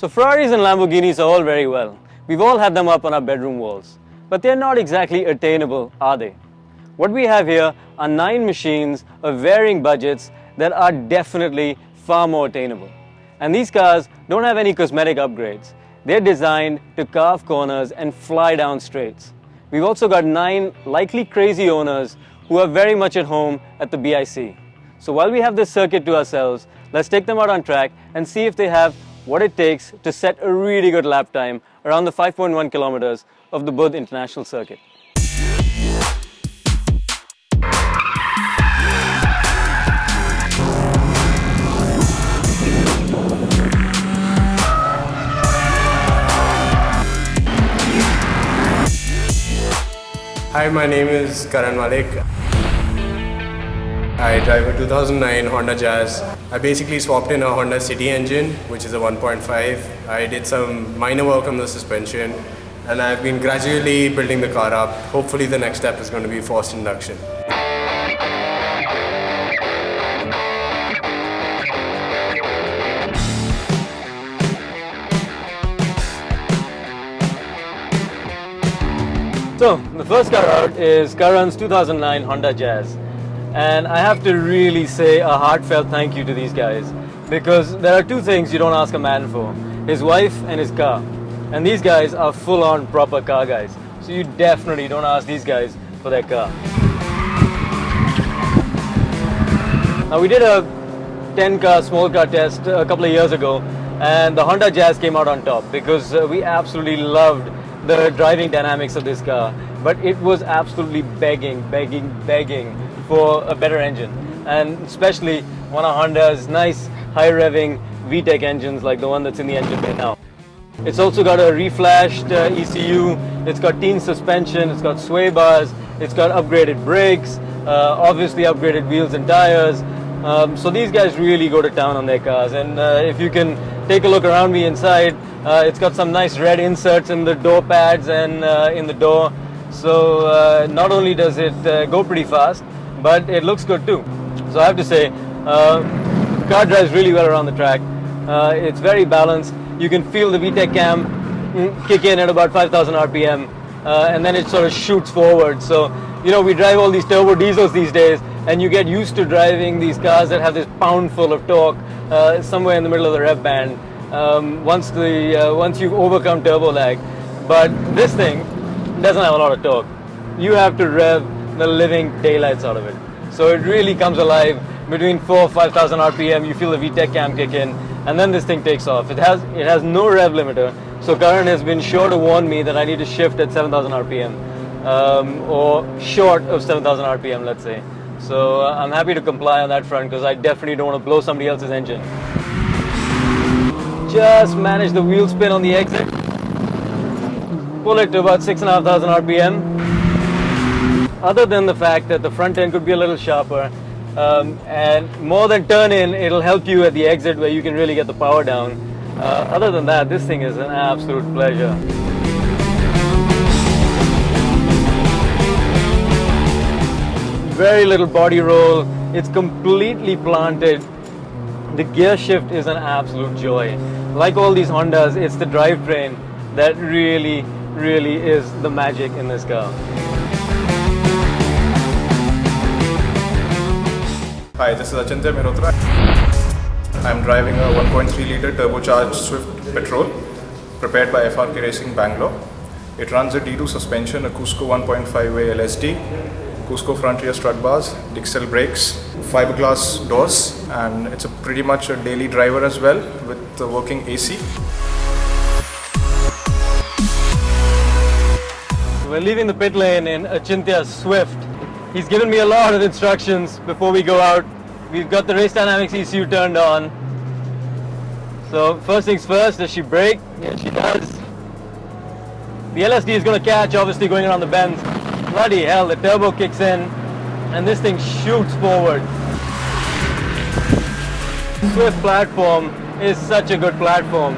So Ferraris and Lamborghinis are all very well. We've all had them up on our bedroom walls. But they're not exactly attainable, are they? What we have here are 9 machines of varying budgets that are definitely far more attainable. And these cars don't have any cosmetic upgrades. They're designed to carve corners and fly down straights. We've also got 9 likely crazy owners who are very much at home at the BIC. So while we have this circuit to ourselves, let's take them out on track and see if they have what it takes to set a really good lap time around the 5.1 kilometers of the Buddh International Circuit. Hi, my name is Karan Malik. I drive a 2009 Honda Jazz. I basically swapped in a Honda City engine, which is a 1.5. I did some minor work on the suspension, and I've been gradually building the car up. Hopefully the next step is going to be forced induction. So, the first car out is Karan's 2009 Honda Jazz. And I have to really say a heartfelt thank you to these guys, because there are 2 things you don't ask a man for: his wife and his car. And these guys are full-on proper car guys. So you definitely don't ask these guys for their car. Now we did a 10-car small car test a couple of years ago, and the Honda Jazz came out on top because we absolutely loved the driving dynamics of this car, but it was absolutely begging for a better engine, and especially one of Honda's nice high-revving Vtec engines like the one that's in the engine bay now. It's also got a reflashed ECU, it's got teen suspension, it's got sway bars, it's got upgraded brakes, obviously upgraded wheels and tires. So these guys really go to town on their cars, and if you can take a look around me inside, it's got some nice red inserts in the door pads and in the door. So not only does it go pretty fast, but it looks good too. So I have to say, the car drives really well around the track. It's very balanced. You can feel the Vtec cam kick in at about 5,000 RPM, and then it sort of shoots forward. So, you know, we drive all these turbo diesels these days, and you get used to driving these cars that have this pound full of torque somewhere in the middle of the rev band once you've overcome turbo lag. But this thing doesn't have a lot of torque. You have to rev the living daylights out of it. So it really comes alive between 4,000 or 5,000 RPM. You feel the Vtec cam kick in, and then this thing takes off. It has no rev limiter, so Karan has been sure to warn me that I need to shift at 7,000 RPM or short of 7,000 RPM, let's say. So I'm happy to comply on that front, because I definitely don't want to blow somebody else's engine. Just manage the wheel spin on the exit. Pull it to about 6,500 RPM. Other than the fact that the front end could be a little sharper, and more than turn in, it'll help you at the exit where you can really get the power down. Other than that, this thing is an absolute pleasure. Very little body roll. It's completely planted. The gear shift is an absolute joy. Like all these Hondas, it's the drivetrain that really is the magic in this car. Hi, this is Achintya Mehrotra. I'm driving a 1.3 litre turbocharged Swift Petrol prepared by FRK Racing Bangalore. It runs a D2 suspension, a Cusco 1.5-way LSD, Cusco front rear strut bars, Dixel brakes, fiberglass doors, and it's pretty much a daily driver as well with the working AC. We're leaving the pit lane in Achintya's Swift. He's given me a lot of instructions before we go out. We've got the race dynamics ECU turned on. So first things first, does she brake? Yeah, she does. The LSD is going to catch, obviously, going around the bends. Bloody hell, the turbo kicks in and this thing shoots forward. Swift platform is such a good platform.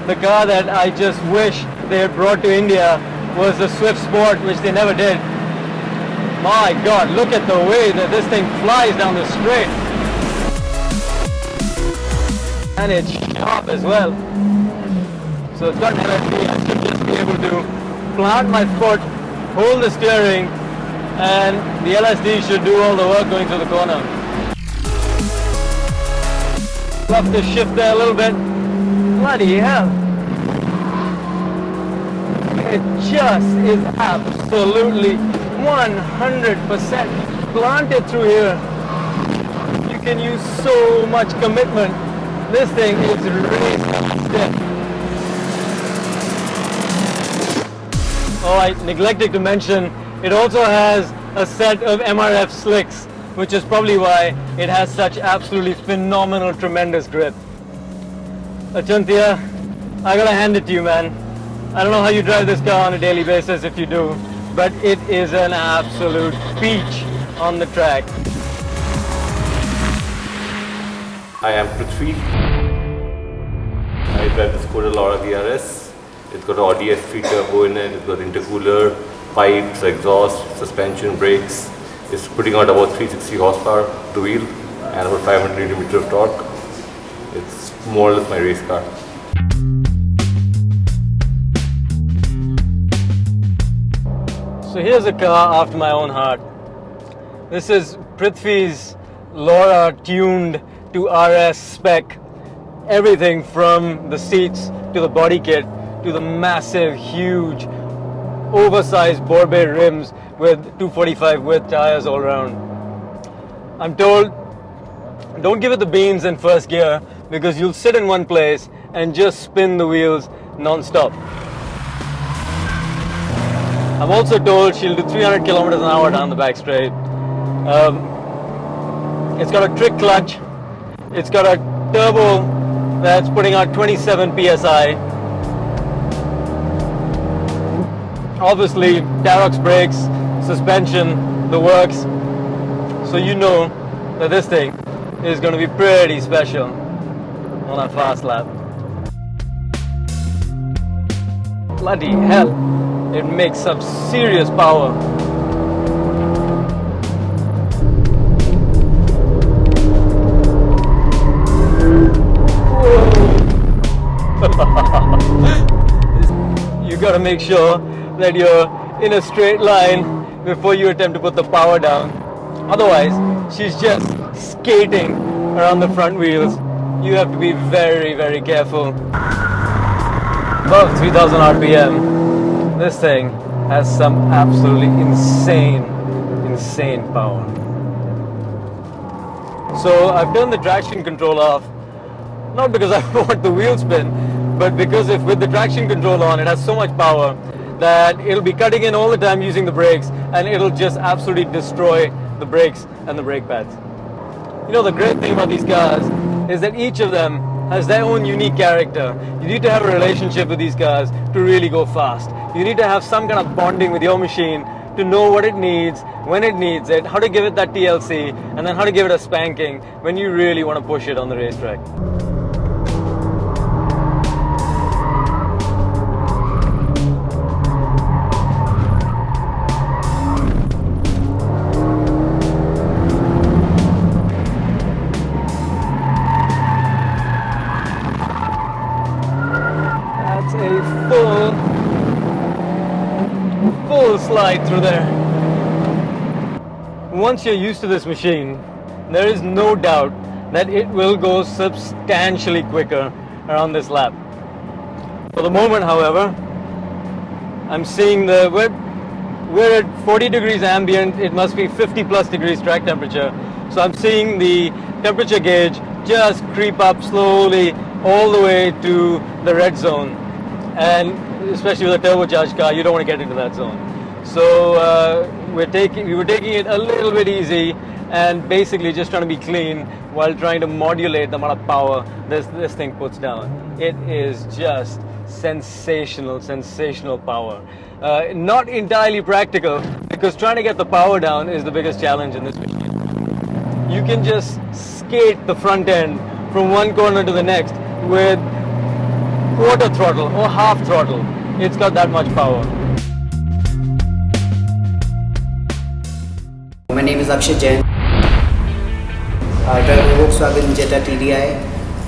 The car that I just wish they had brought to India was the Swift Sport, which they never did. My God, look at the way that this thing flies down the straight. And it's sharp as well. So it's got an LSD. I should just be able to plant my foot, hold the steering, and the LSD should do all the work going through the corner. Love to shift there a little bit. Bloody hell. It just is absolutely 100% planted through here. You can use so much commitment. This thing is really stiff. Oh, I neglected to mention, it also has a set of MRF slicks, which is probably why it has such absolutely phenomenal, tremendous grip. Achantya, I gotta hand it to you, man. I don't know how you drive this car on a daily basis if you do, but it is an absolute peach on the track. I am Prithvi. I drive the Skoda Laura VRS. It's got an ODS 3 turbo in it, it's got intercooler, pipes, exhaust, suspension, brakes. It's putting out about 360 horsepower to wheel and about 500 Nm of torque. It's more or less my race car. So here's a car after my own heart. This is Prithvi's Laura tuned to RS spec. Everything from the seats to the body kit to the massive, huge, oversized Borbet rims with 245 width tires all around. I'm told, don't give it the beans in first gear because you'll sit in one place and just spin the wheels non-stop. I'm also told she'll do 300 kilometers an hour down the back straight. It's got a trick clutch. It's got a turbo that's putting out 27 psi. Obviously, autoX brakes, suspension, the works. So you know that this thing is going to be pretty special on a fast lap. Bloody hell, it makes some serious power. You gotta make sure that you're in a straight line before you attempt to put the power down. Otherwise, she's just skating around the front wheels. You have to be very, very careful. Above 3000 RPM, this thing has some absolutely insane power. So I've turned the traction control off, not because I want the wheel spin, but because if with the traction control on, it has so much power that it'll be cutting in all the time using the brakes, and it'll just absolutely destroy the brakes and the brake pads. You know, the great thing about these cars is that each of them has their own unique character. You need to have a relationship with these cars to really go fast. You need to have some kind of bonding with your machine to know what it needs, when it needs it, how to give it that TLC, and then how to give it a spanking when you really want to push it on the racetrack. Full slide through there. Once you're used to this machine, there is no doubt that it will go substantially quicker around this lap. For the moment, however, I'm seeing we're at 40 degrees ambient, it must be 50 plus degrees track temperature. So I'm seeing the temperature gauge just creep up slowly all the way to the red zone. And especially with a turbocharged car, you don't want to get into that zone. So we were taking it a little bit easy and basically just trying to be clean while trying to modulate the amount of power this thing puts down. It is just sensational power. Not entirely practical, because trying to get the power down is the biggest challenge in this machine. You can just skate the front end from one corner to the next with quarter throttle or half throttle. It's got that much power. My name is Akshay Jain. I drive a Volkswagen Jetta TDI.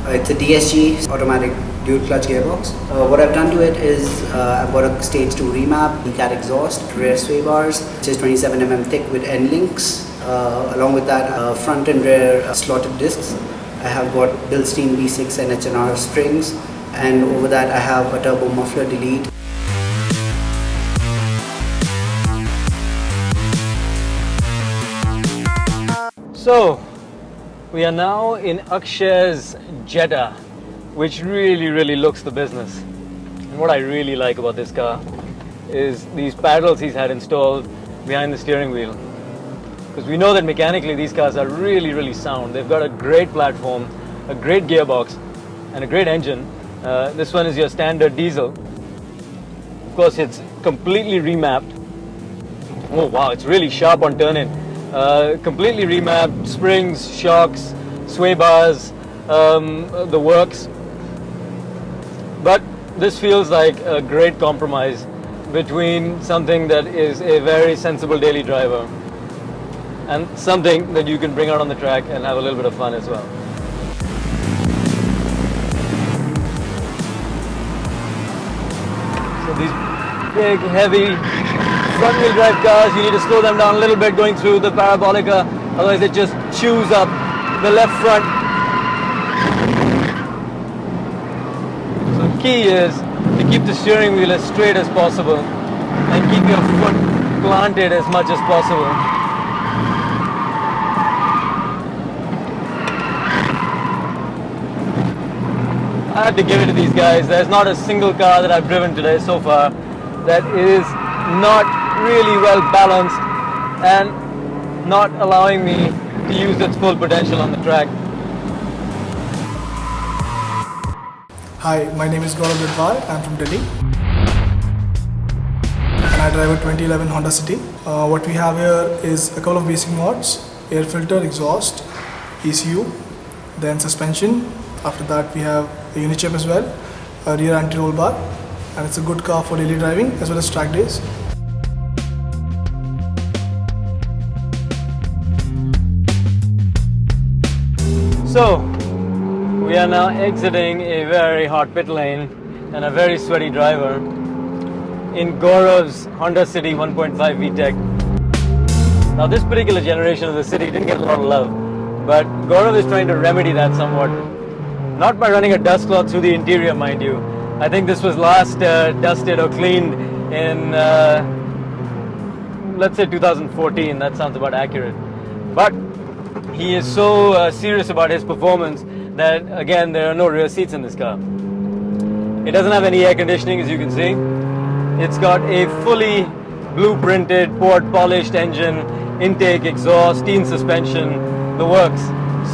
It's a DSG automatic dual clutch gearbox. What I've done to it is I've got a stage 2 remap, BCAT exhaust, rear sway bars, which is 27mm thick with end links. Along with that, front and rear slotted discs. I have got Bilstein V6 and H&R strings, and over that I have a turbo muffler delete. So, we are now in Akshay's Jetta, which really looks the business. And what I really like about this car is these paddles he's had installed behind the steering wheel. Because we know that mechanically these cars are really sound. They've got a great platform, a great gearbox, and a great engine. This one is your standard diesel. Of course, it's completely remapped. Oh wow, it's really sharp on turn-in. Completely remapped, springs, shocks, sway bars, the works. But this feels like a great compromise between something that is a very sensible daily driver and something that you can bring out on the track and have a little bit of fun as well. So these big, heavy front-wheel drive cars, you need to slow them down a little bit going through the parabolica, otherwise it just chews up the left front. So the key is to keep the steering wheel as straight as possible and keep your foot planted as much as possible. I have to give it to these guys. There's not a single car that I've driven today so far that is not really well balanced and not allowing me to use its full potential on the track. Hi, my name is Gaurav. I'm from Delhi and I drive a 2011 Honda City. What we have here is a couple of basic mods: air filter, exhaust, ECU, then suspension. After that we have a Unichip as well, a rear anti-roll bar, and it's a good car for daily driving as well as track days. So, we are now exiting a very hot pit lane and a very sweaty driver in Gaurav's Honda City 1.5 Vtec. Now this particular generation of the City didn't get a lot of love, but Gaurav is trying to remedy that somewhat. Not by running a dust cloth through the interior, mind you. I think this was last dusted or cleaned in, let's say 2014, that sounds about accurate. But he is so serious about his performance that, again, there are no rear seats in this car. It doesn't have any air conditioning, as you can see. It's got a fully blueprinted, port polished engine, intake, exhaust, teen suspension, the works.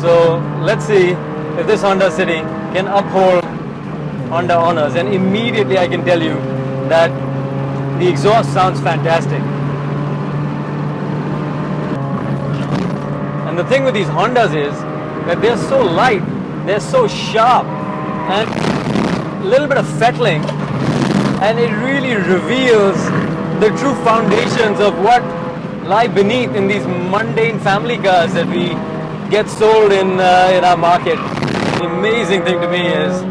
So let's see if this Honda City can uphold Honda honors, and immediately I can tell you that the exhaust sounds fantastic. And the thing with these Hondas is that they're so light, they're so sharp, and a little bit of fettling, and it really reveals the true foundations of what lie beneath in these mundane family cars that we get sold in our market. The amazing thing to me is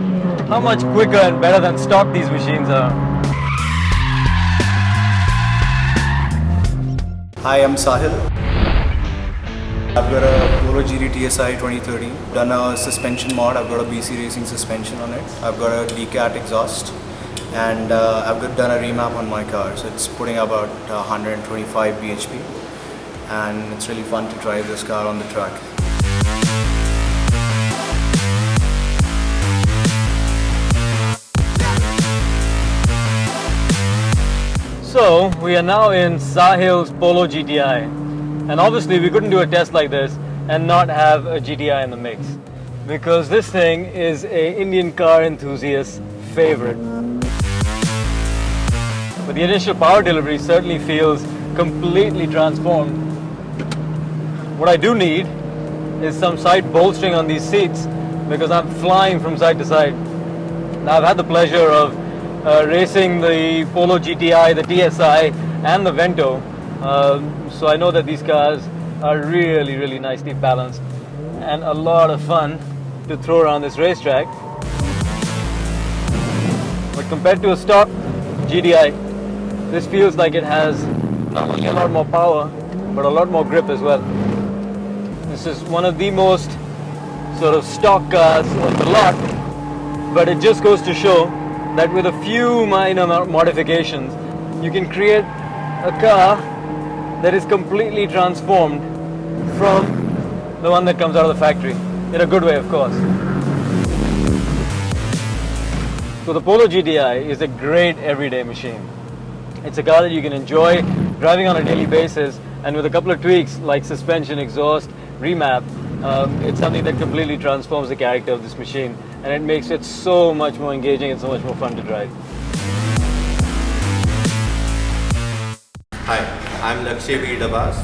how much quicker and better than stock these machines are. Hi, I'm Sahil. I've got a Polo GTI 2013. Done a suspension mod. I've got a BC Racing suspension on it. I've got a DCAT exhaust, and done a remap on my car. So it's putting about 125 bhp, and it's really fun to drive this car on the track. So we are now in Sahil's Polo GTI, and obviously we couldn't do a test like this and not have a GTI in the mix, because this thing is an Indian car enthusiast's favorite. But the initial power delivery certainly feels completely transformed. What I do need is some side bolstering on these seats, because I'm flying from side to side. Now I've had the pleasure of racing the Polo GTI, the TSI, and the Vento, so I know that these cars are really nicely balanced and a lot of fun to throw around this racetrack. But compared to a stock GTI, this feels like it has not only a lot more power, but a lot more grip as well. This is one of the most sort of stock cars of the lot, but it just goes to show that with a few minor modifications, you can create a car that is completely transformed from the one that comes out of the factory, in a good way, of course. So the Polo GTI is a great everyday machine. It's a car that you can enjoy driving on a daily basis, and with a couple of tweaks like suspension, exhaust, remap, it's something that completely transforms the character of this machine, and it makes it so much more engaging and so much more fun to drive. Hi, I'm Lakshay Veerdabas,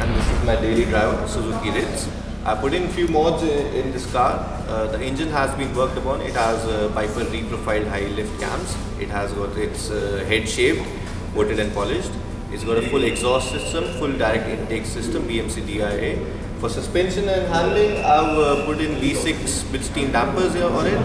and this is my daily driver, Suzuki Ritz. I put in few mods in this car. The engine has been worked upon. It has Piper reprofiled high lift cams. It has got its head shaved, coated and polished. It's got a full exhaust system, full direct intake system, BMC DIA. For suspension and handling, I've put in V6 Bridgestone dampers here on it.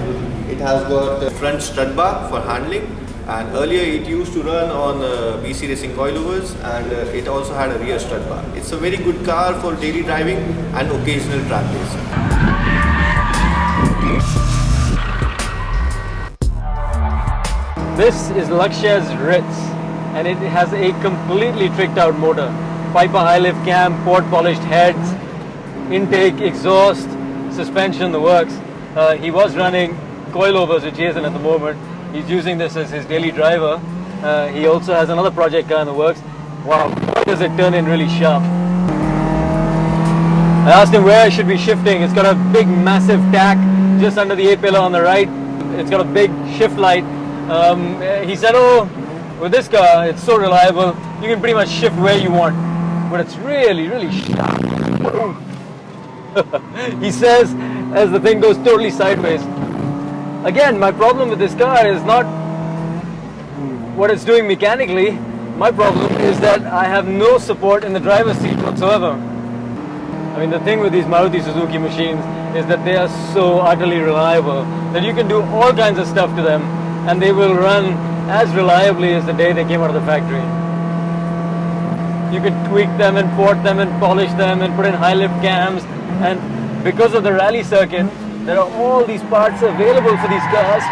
It has got a front strut bar for handling. And earlier it used to run on BC Racing coilovers, and it also had a rear strut bar. It's a very good car for daily driving and occasional track racing. This is Lakshya's Ritz, and it has a completely tricked out motor. Piper high lift cam, port polished heads, intake, exhaust, suspension, the works. He was running coilovers, which he isn't at the moment. He's using this as his daily driver. He also has another project car in the works. Wow, how does it turn in really sharp? I asked him where I should be shifting. It's got a big massive tack just under the A-pillar on the right. It's got a big shift light. He said, oh, with this car, it's so reliable, you can pretty much shift where you want. But it's really, really sharp. He says, as the thing goes totally sideways. Again, my problem with this car is not what it's doing mechanically. My problem is that I have no support in the driver's seat whatsoever. I mean, the thing with these Maruti Suzuki machines is that they are so utterly reliable that you can do all kinds of stuff to them and they will run as reliably as the day they came out of the factory. You can tweak them and port them and polish them and put in high lift cams, and because of the rally circuit, there are all these parts available for these cars.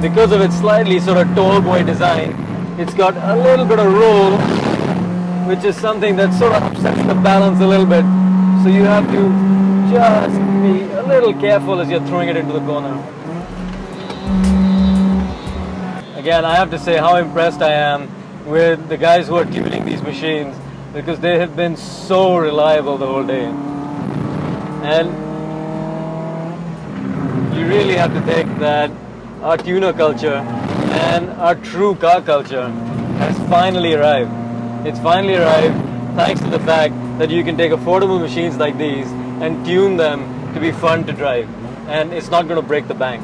Because of its slightly sort of tall boy design, it's got a little bit of roll, which is something that sort of upsets the balance a little bit. So you have to just be a little careful as you're throwing it into the corner. Again, I have to say how impressed I am with the guys who are tuning these machines, because they have been so reliable the whole day. And you really have to think that our tuner culture and our true car culture has finally arrived. It's finally arrived thanks to the fact that you can take affordable machines like these and tune them to be fun to drive, and it's not going to break the bank.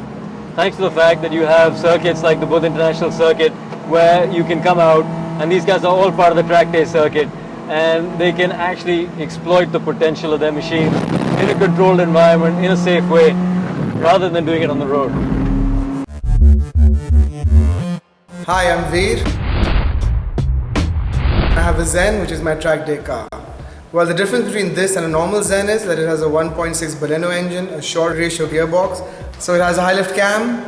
Thanks to the fact that you have circuits like the Buddh International Circuit, where you can come out, and these guys are all part of the track test circuit, and they can actually exploit the potential of their machines in a controlled environment, in a safe way, rather than doing it on the road. Hi, I'm Veer. I have a Zen, which is my track day car. Well, the difference between this and a normal Zen is that it has a 1.6 Baleno engine, a short ratio gearbox. So it has a high lift cam,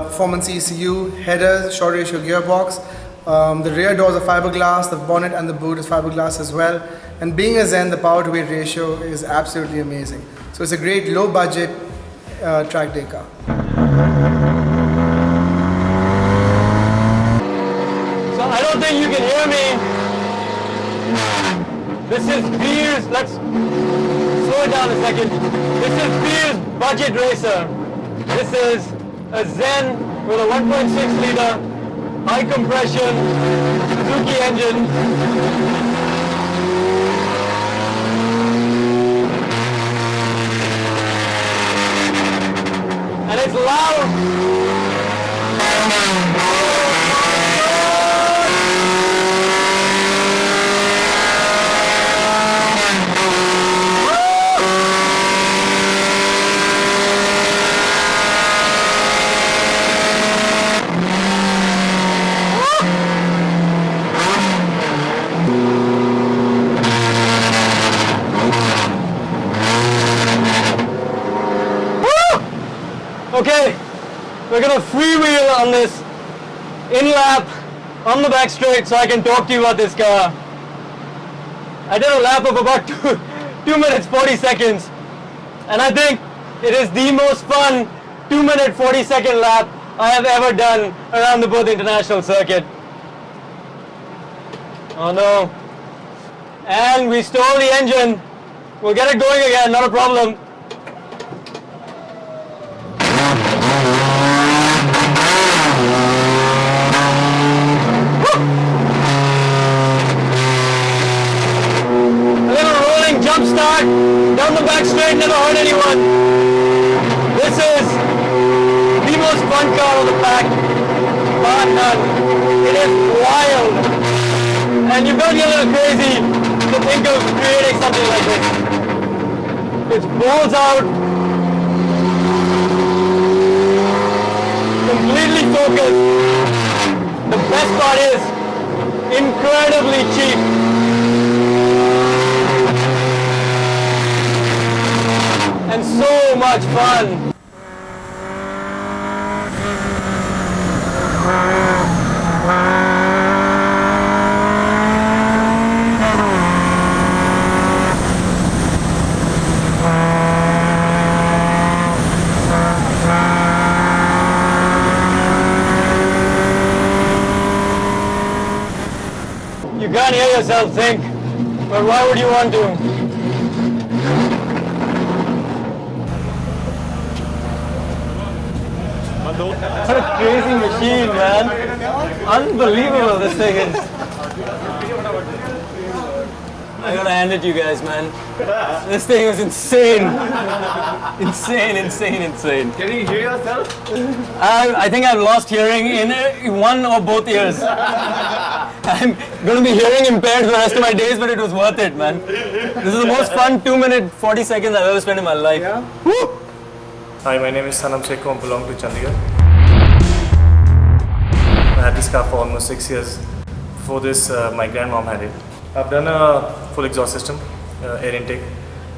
performance ECU, headers, short ratio gearbox. The rear doors are fiberglass, the bonnet and the boot is fiberglass as well. And being a Zen, the power to weight ratio is absolutely amazing. So it's a great low budget track day car. So I don't think you can hear me. This is Veer's, let's slow it down a second. This is Veer's budget racer. This is a Zen with a 1.6 liter high compression Suzuki engine. And it's loud. freewheel on this in-lap on the back straight so I can talk to you about this car. I did a lap of about 2 minutes 40 seconds, and I think it is the most fun 2 minute 40 second lap I have ever done around the Buddh International Circuit. Oh no. And we stole the engine. We'll get it going again, not a problem. A little rolling jump start down the back straight, never hurt anyone. This is the most fun car on the pack, bar none. It is wild. And you've got to get a little crazy to think of creating something like this. It's balls out, completely focused. The best part is incredibly cheap. And so much fun. You can't hear yourself think, but why would you want to? What a crazy machine, man. Unbelievable this thing is. I gotta hand it to you guys, man. This thing is insane. Insane. Can you hear yourself? I think I've lost hearing in one or both ears. I'm going to be hearing impaired for the rest of my days, but it was worth it, man. This is the most fun 2 minute 40 seconds I've ever spent in my life. Yeah? Woo! Hi, my name is Sanam Sekho. I belong to Chandigarh. I had this car for almost 6 years. Before this, my grandmom had it. I've done a full exhaust system, air intake,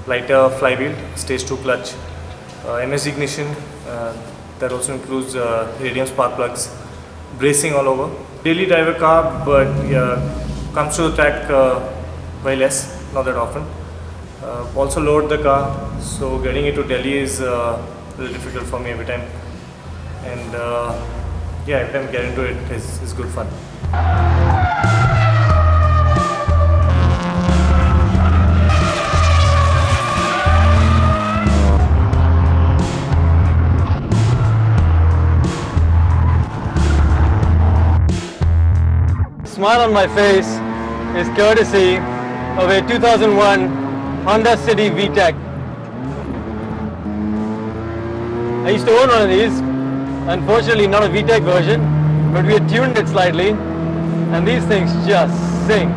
lighter flywheel, stage 2 clutch, MS ignition, that also includes radium spark plugs, bracing all over. Daily driver car, but comes to the track very less, not that often. Also load the car, so getting it to Delhi is a little difficult for me every time. And yeah, every time I get into it is good fun. Smile on my face is courtesy of a 2001 Honda City Vtec. I used to own one of these, unfortunately not a Vtec version, but we had tuned it slightly, and these things just sing.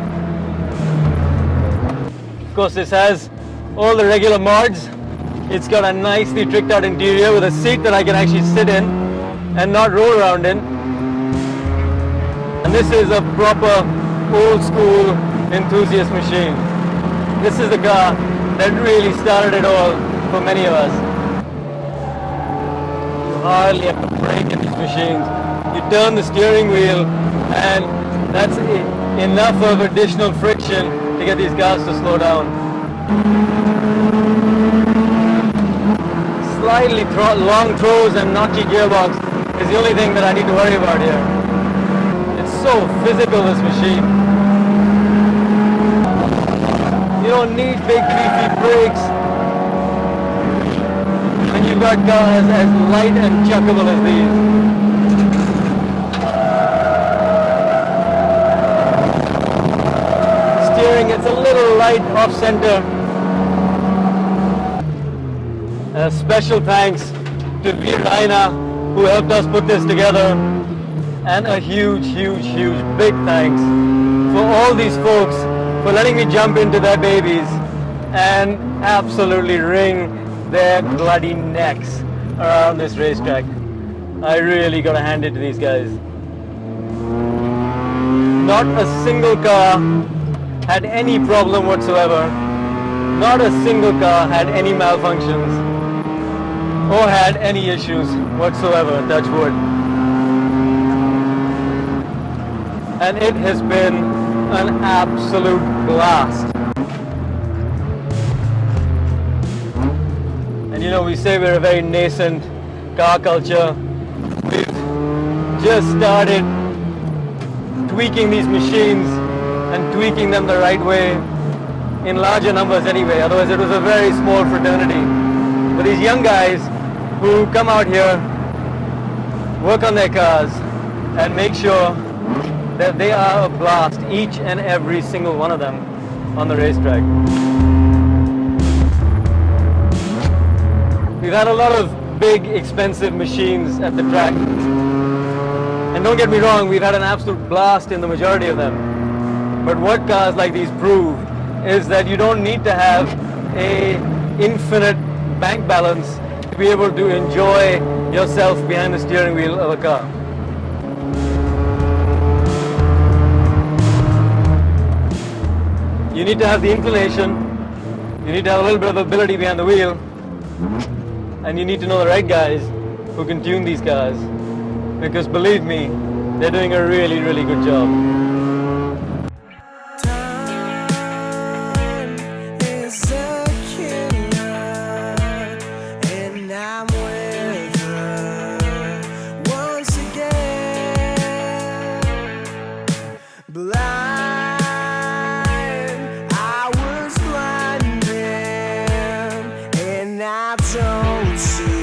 Of course, this has all the regular mods. It's got a nicely tricked out interior with a seat that I can actually sit in and not roll around in. And this is a proper old school enthusiast machine. This is the car that really started it all for many of us. You hardly have to brake in these machines. You turn the steering wheel and that's enough of additional friction to get these cars to slow down. Slightly long throws and notchy gearbox is the only thing that I need to worry about here. So physical, this machine. You don't need big beefy brakes when you've got cars as light and chuckable as these. Steering gets a little light off center. A special thanks to Virina who helped us put this together. And a huge big thanks for all these folks for letting me jump into their babies and absolutely wring their bloody necks around this racetrack. I really gotta hand it to these guys. Not a single car had any problem whatsoever. Not a single car had any malfunctions or had any issues whatsoever, touch wood. and it has been an absolute blast. And you know, we say we're a very nascent car culture. We've just started tweaking these machines and tweaking them the right way, in larger numbers anyway, otherwise it was a very small fraternity. But these young guys who come out here, work on their cars, and make sure that they are a blast, each and every single one of them, on the racetrack. We've had a lot of big, expensive machines at the track. And don't get me wrong, we've had an absolute blast in the majority of them. But what cars like these prove is that you don't need to have a infinite bank balance to be able to enjoy yourself behind the steering wheel of a car. You need to have the inclination, you need to have a little bit of ability behind the wheel, and you need to know the right guys who can tune these cars, because believe me, they're doing a really, really good job. I don't see